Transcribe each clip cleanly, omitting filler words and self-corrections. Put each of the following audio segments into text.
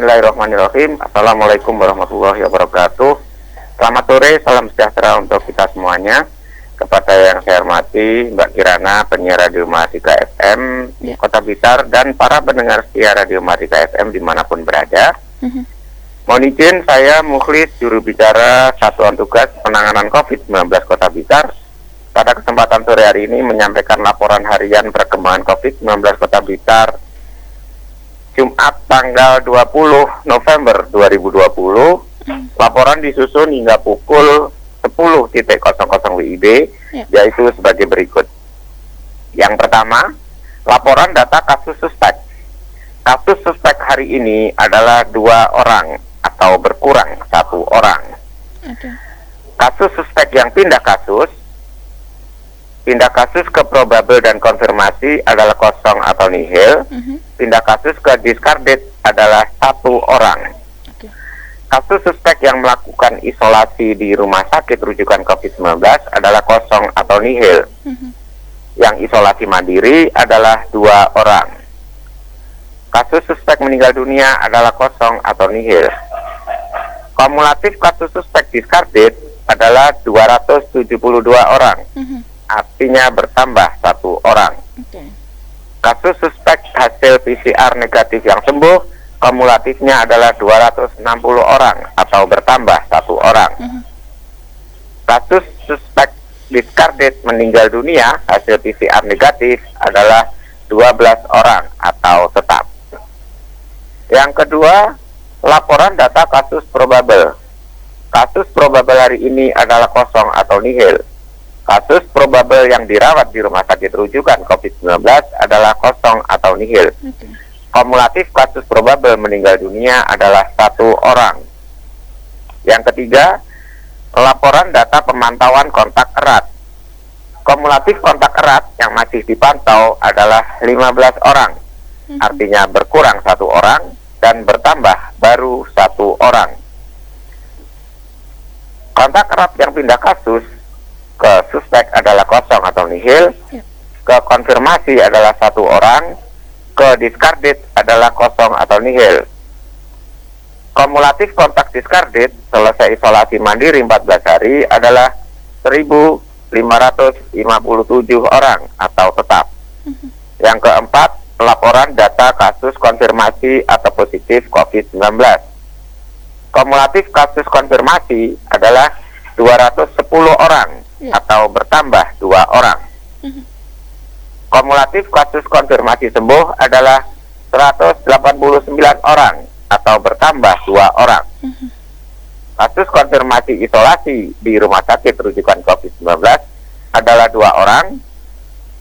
Bismillahirrahmanirrahim. Assalamualaikum warahmatullahi wabarakatuh. Selamat sore, salam sejahtera untuk kita semuanya. Kepada yang saya hormati Mbak Kirana, penyiar Radio Mahardika FM di Kota Blitar, dan para pendengar setia Radio Mahardika FM dimanapun berada. Mohon izin, saya Mukhlis, juru bicara Satuan Tugas Penanganan COVID-19 Kota Blitar. Pada kesempatan sore hari ini menyampaikan laporan harian perkembangan COVID-19 Kota Blitar Jumat tanggal 20 November 2020. Laporan disusun hingga pukul 10.00 WIB, yaitu sebagai berikut. Yang pertama, laporan data kasus suspek. Kasus suspek hari ini adalah 2 orang atau berkurang 1 orang. Kasus suspek yang pindah kasus ke probable dan konfirmasi adalah kosong atau nihil. Pindah kasus ke discarded adalah 1 orang. Kasus suspek yang melakukan isolasi di rumah sakit rujukan COVID-19 adalah kosong atau nihil. Yang isolasi mandiri adalah 2 orang. Kasus suspek meninggal dunia adalah kosong atau nihil. Kumulatif kasus suspek discarded adalah 272 orang. Artinya bertambah 1 orang. Kasus suspek hasil PCR negatif yang sembuh, kumulatifnya adalah 260 orang atau bertambah 1 orang. Kasus suspek discarded meninggal dunia hasil PCR negatif adalah 12 orang atau tetap. Yang kedua, laporan data kasus probable. Kasus probable hari ini adalah kosong atau nihil. Kasus probable yang dirawat di rumah sakit rujukan COVID-19 adalah kosong atau nihil. Kumulatif kasus probable meninggal dunia adalah 1 orang. Yang ketiga, laporan data pemantauan kontak erat. Kumulatif kontak erat yang masih dipantau adalah 15 orang. Artinya berkurang 1 orang dan bertambah baru 1 orang. Kontak erat yang pindah kasus ke suspek adalah kosong atau nihil. Ke konfirmasi adalah 1 orang. Ke discarded adalah kosong atau nihil. Kumulatif kontak discarded selesai isolasi mandiri 14 hari adalah 1.557 orang atau tetap. Yang keempat, laporan data kasus konfirmasi atau positif COVID-19. Kumulatif kasus konfirmasi adalah 210 orang atau bertambah 2 orang. Kumulatif kasus konfirmasi sembuh adalah 189 orang atau bertambah 2 orang. Kasus konfirmasi isolasi di rumah sakit rujukan COVID-19 adalah 2 orang.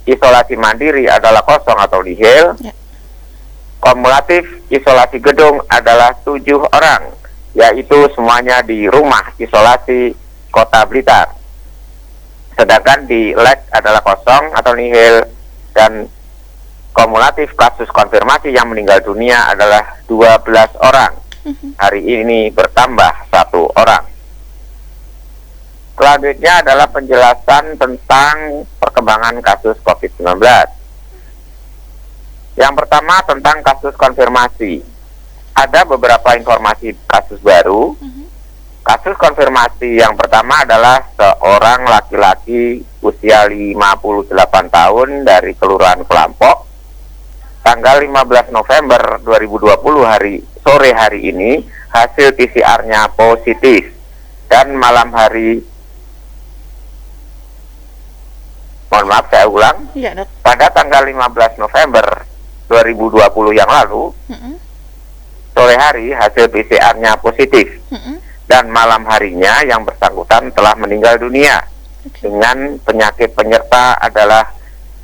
Isolasi mandiri adalah kosong atau nihil. Kumulatif isolasi gedung adalah 7 orang, yaitu semuanya di rumah isolasi Kota Blitar. Sedangkan di leg adalah kosong atau nihil, dan kumulatif kasus konfirmasi yang meninggal dunia adalah 12 orang. Hari ini bertambah 1 orang. Selanjutnya adalah penjelasan tentang perkembangan kasus COVID-19. Yang pertama tentang kasus konfirmasi. Ada beberapa informasi kasus baru. Kasus konfirmasi yang pertama adalah seorang laki-laki usia 58 tahun dari Kelurahan Kelampok. Tanggal 15 November 2020 sore hari ini hasil PCR-nya positif. Dan malam hari, mohon maaf saya ulang, pada tanggal 15 November 2020 yang lalu, sore hari hasil PCR-nya positif. Dan malam harinya yang bersangkutan telah meninggal dunia dengan penyakit penyerta adalah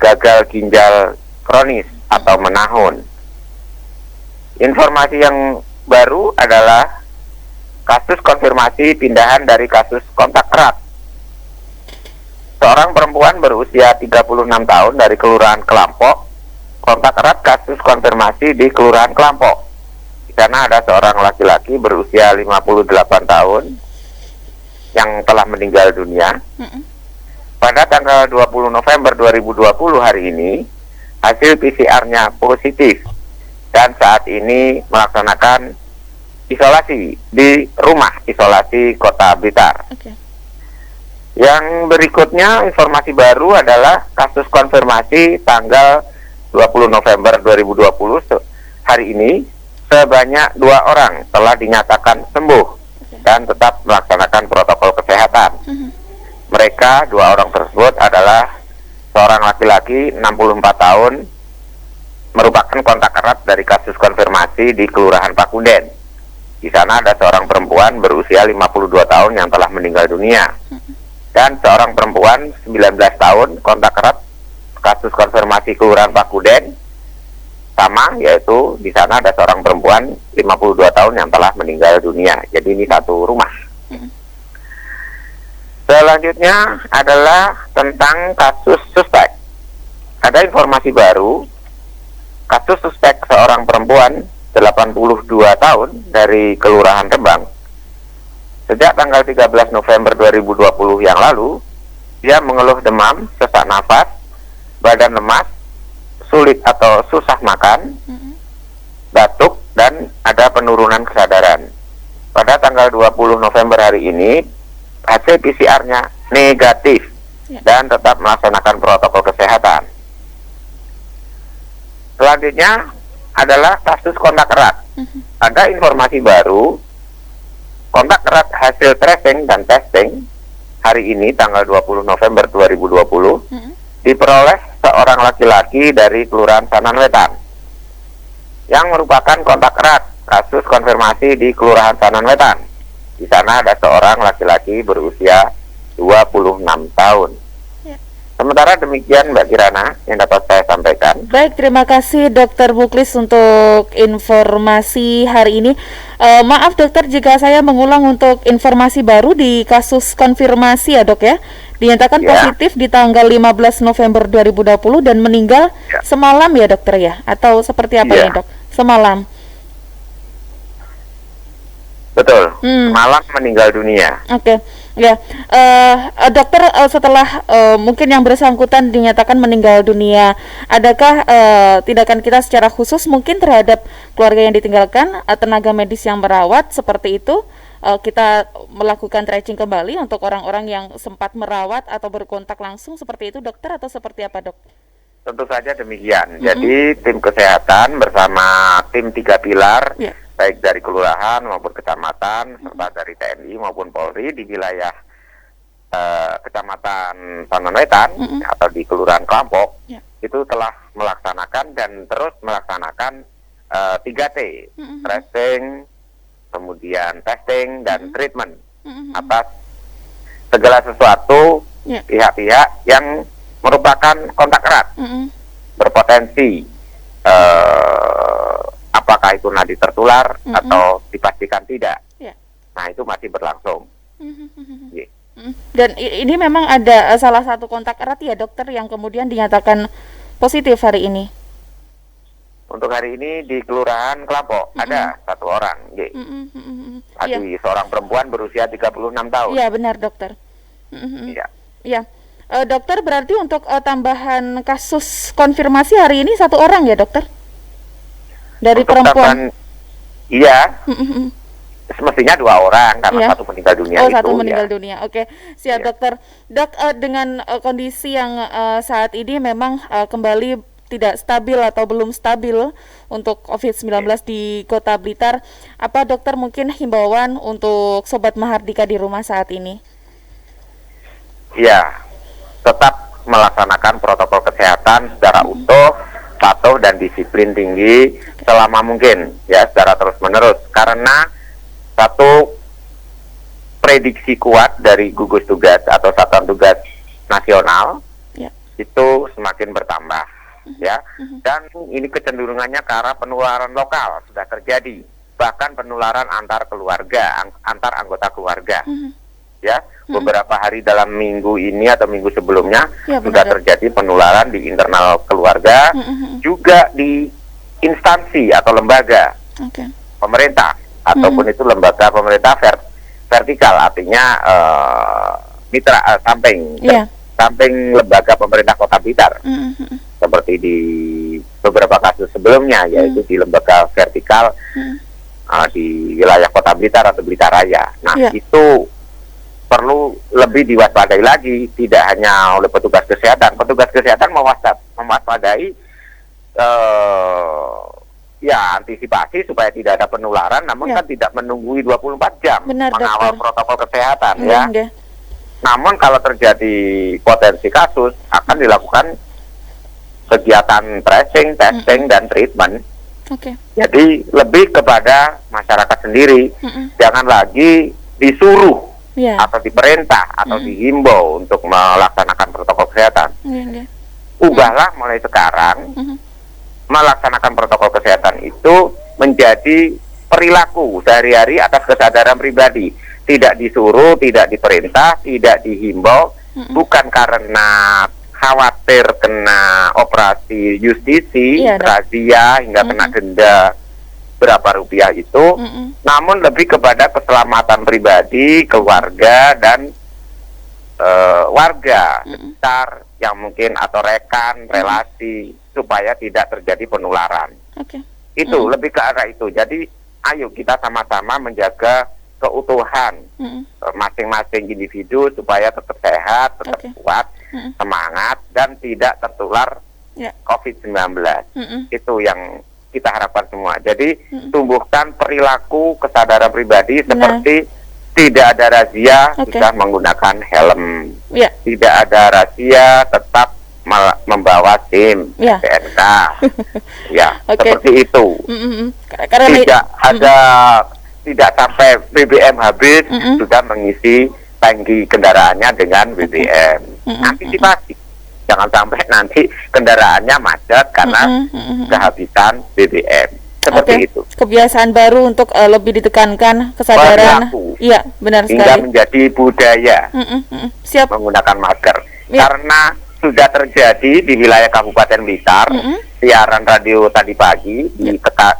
gagal ginjal kronis atau menahun. Informasi yang baru adalah kasus konfirmasi pindahan dari kasus kontak erat. Seorang perempuan berusia 36 tahun dari Kelurahan Kelampok, kontak erat kasus konfirmasi di Kelurahan Kelampok. Karena ada seorang laki-laki berusia 58 tahun yang telah meninggal dunia. Pada tanggal 20 November 2020 hari ini, hasil PCR-nya positif dan saat ini melaksanakan isolasi di rumah isolasi Kota Blitar. Okay. Yang berikutnya informasi baru adalah kasus konfirmasi tanggal 20 November 2020 hari ini sebanyak 2 orang telah dinyatakan sembuh dan tetap melaksanakan protokol kesehatan. Mereka 2 orang tersebut adalah seorang laki-laki 64 tahun merupakan kontak erat dari kasus konfirmasi di Kelurahan Pakunden. Di sana ada seorang perempuan berusia 52 tahun yang telah meninggal dunia. Dan seorang perempuan 19 tahun kontak erat kasus konfirmasi Kelurahan Pakunden sama, yaitu di sana ada seorang perempuan 52 tahun yang telah meninggal dunia. Jadi ini satu rumah. Selanjutnya adalah tentang kasus suspek. Ada informasi baru, kasus suspek seorang perempuan 82 tahun dari Kelurahan Rembang. Sejak tanggal 13 November 2020 yang lalu, dia mengeluh demam, sesak nafas, badan lemas, sulit atau susah makan, batuk, dan ada penurunan kesadaran. Pada tanggal 20 November hari ini, hasil PCR-nya negatif dan tetap melaksanakan protokol kesehatan. Selanjutnya adalah kasus kontak erat. Ada informasi baru, kontak erat hasil tracing dan testing hari ini tanggal 20 November 2020 diperoleh seorang laki-laki dari Kelurahan Sananwetan yang merupakan kontak erat kasus konfirmasi di Kelurahan Sananwetan. Di sana ada seorang laki-laki berusia 26 tahun. Sementara demikian Mbak Kirana yang dapat saya sampaikan. Baik, terima kasih Dokter Muklis untuk informasi hari ini. Maaf dokter jika saya mengulang untuk informasi baru di kasus konfirmasi ya dok ya. Dinyatakan positif di tanggal 15 November 2020 dan meninggal semalam ya dokter ya? Atau seperti apa ya dok? Semalam. Betul, malam meninggal dunia. Oke, ya, dokter setelah mungkin yang bersangkutan dinyatakan meninggal dunia, adakah tindakan kita secara khusus mungkin terhadap keluarga yang ditinggalkan, tenaga medis yang merawat seperti itu, kita melakukan tracing kembali untuk orang-orang yang sempat merawat atau berkontak langsung seperti itu dokter atau seperti apa dok? Tentu saja demikian. Jadi tim kesehatan bersama tim 3 pilar. Baik dari kelurahan maupun kecamatan, serta dari TNI maupun Polri di wilayah kecamatan Sananwetan atau di Kelurahan Kelampok, itu telah melaksanakan dan terus melaksanakan 3T, tracing, kemudian testing, dan treatment atas segala sesuatu pihak-pihak yang merupakan kontak erat, berpotensi apakah itu nadi tertular atau dipastikan tidak. Nah itu masih berlangsung. Dan ini memang ada salah satu kontak erat ya dokter yang kemudian dinyatakan positif hari ini. Untuk hari ini di Kelurahan Kelampok ada 1 orang. Tadi seorang perempuan berusia 36 tahun. Iya benar dokter. Iya. Dokter berarti untuk tambahan kasus konfirmasi hari ini 1 orang ya dokter? Dari untuk perempuan. Iya. Semestinya 2 orang karena 1 meninggal dunia. Oh, 1 meninggal dunia. Oke, siap dokter. Dok, dengan kondisi yang saat ini memang kembali tidak stabil atau belum stabil untuk COVID-19 di Kota Blitar. Apa dokter mungkin himbauan untuk Sobat Mahardika di rumah saat ini? Iya, tetap melaksanakan protokol kesehatan secara utuh, patuh dan disiplin tinggi selama mungkin ya, secara terus-menerus, karena satu prediksi kuat dari gugus tugas atau Satuan Tugas Nasional itu semakin bertambah ya, dan ini kecenderungannya ke arah penularan lokal sudah terjadi, bahkan penularan antar keluarga, antar anggota keluarga ya. Beberapa hari dalam minggu ini atau minggu sebelumnya sudah terjadi penularan di internal keluarga, juga di instansi atau lembaga pemerintah, ataupun itu lembaga pemerintah vertikal, artinya mitra samping lembaga pemerintah Kota Blitar, seperti di beberapa kasus sebelumnya, yaitu di lembaga vertikal di wilayah Kota Blitar atau Blitar Raya. Nah, itu perlu lebih diwaspadai lagi, tidak hanya oleh petugas kesehatan. Petugas kesehatan mewaspadai antisipasi supaya tidak ada penularan, namun kan tidak menunggui 24 jam mengawal protokol kesehatan Namun kalau terjadi potensi kasus, akan dilakukan kegiatan tracing, testing, dan treatment. Jadi lebih kepada masyarakat sendiri, jangan lagi disuruh atau diperintah atau dihimbau untuk melaksanakan protokol kesehatan. Ubahlah mulai sekarang, melaksanakan protokol kesehatan itu menjadi perilaku sehari-hari atas kesadaran pribadi. Tidak disuruh, tidak diperintah, tidak dihimbau, bukan karena khawatir kena operasi justisi, razia hingga kena denda berapa rupiah itu, namun lebih kepada keselamatan pribadi, keluarga, dan warga sekitar yang mungkin atau rekan, relasi, supaya tidak terjadi penularan. Itu lebih ke arah itu. Jadi ayo kita sama-sama menjaga keutuhan masing-masing individu supaya tetap sehat, tetap kuat, semangat, dan tidak tertular COVID-19. Itu yang kita harapkan semua. Jadi tumbuhkan perilaku kesadaran pribadi seperti tidak ada razia sudah menggunakan helm, tidak ada razia tetap membawa SIM, STNK, seperti itu. Tidak sampai BBM habis sudah mengisi tangki kendaraannya dengan BBM. Antisipasi. Jangan sampai nanti kendaraannya macet karena kehabisan BBM. Seperti itu. Kebiasaan baru untuk lebih ditekankan kesadaran. Iya, benar sekali. Hingga menjadi budaya Siap. menggunakan masker. Karena sudah terjadi di wilayah Kabupaten Blitar, siaran radio tadi pagi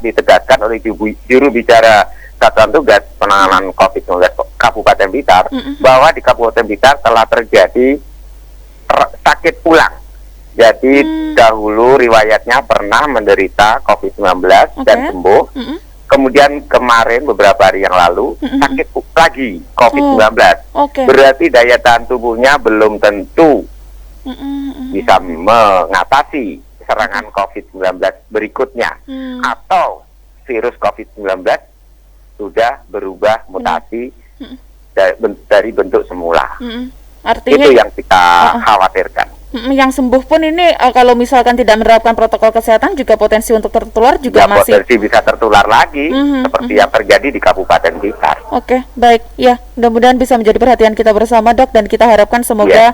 ditegaskan oleh juru bicara Satuan Tugas Penanganan COVID-19 Kabupaten Blitar bahwa di Kabupaten Blitar telah terjadi sakit ulang. Jadi dahulu riwayatnya pernah menderita COVID-19 dan sembuh. Kemudian kemarin beberapa hari yang lalu sakit lagi COVID-19. Berarti daya tahan tubuhnya belum tentu bisa mengatasi serangan COVID-19 berikutnya. Atau virus COVID-19 sudah berubah mutasi dari bentuk semula. Artinya itu yang kita khawatirkan. Yang sembuh pun ini kalau misalkan tidak menerapkan protokol kesehatan juga potensi untuk tertular juga masih potensi bisa tertular lagi seperti yang terjadi di Kabupaten Blitar. Oke, baik. Ya, mudah-mudahan bisa menjadi perhatian kita bersama, Dok, dan kita harapkan semoga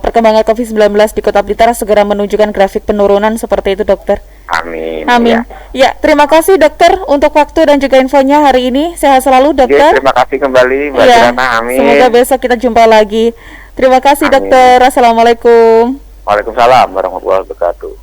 perkembangan COVID-19 di Kota Blitar segera menunjukkan grafik penurunan seperti itu, Dokter. Amin. Ya, terima kasih Dokter untuk waktu dan juga infonya hari ini. Sehat selalu, Dokter. Terima kasih kembali, Mbak Dirana. Amin. Semoga besok kita jumpa lagi. Terima kasih, Dokter. Assalamualaikum. Waalaikumsalam warahmatullahi wabarakatuh.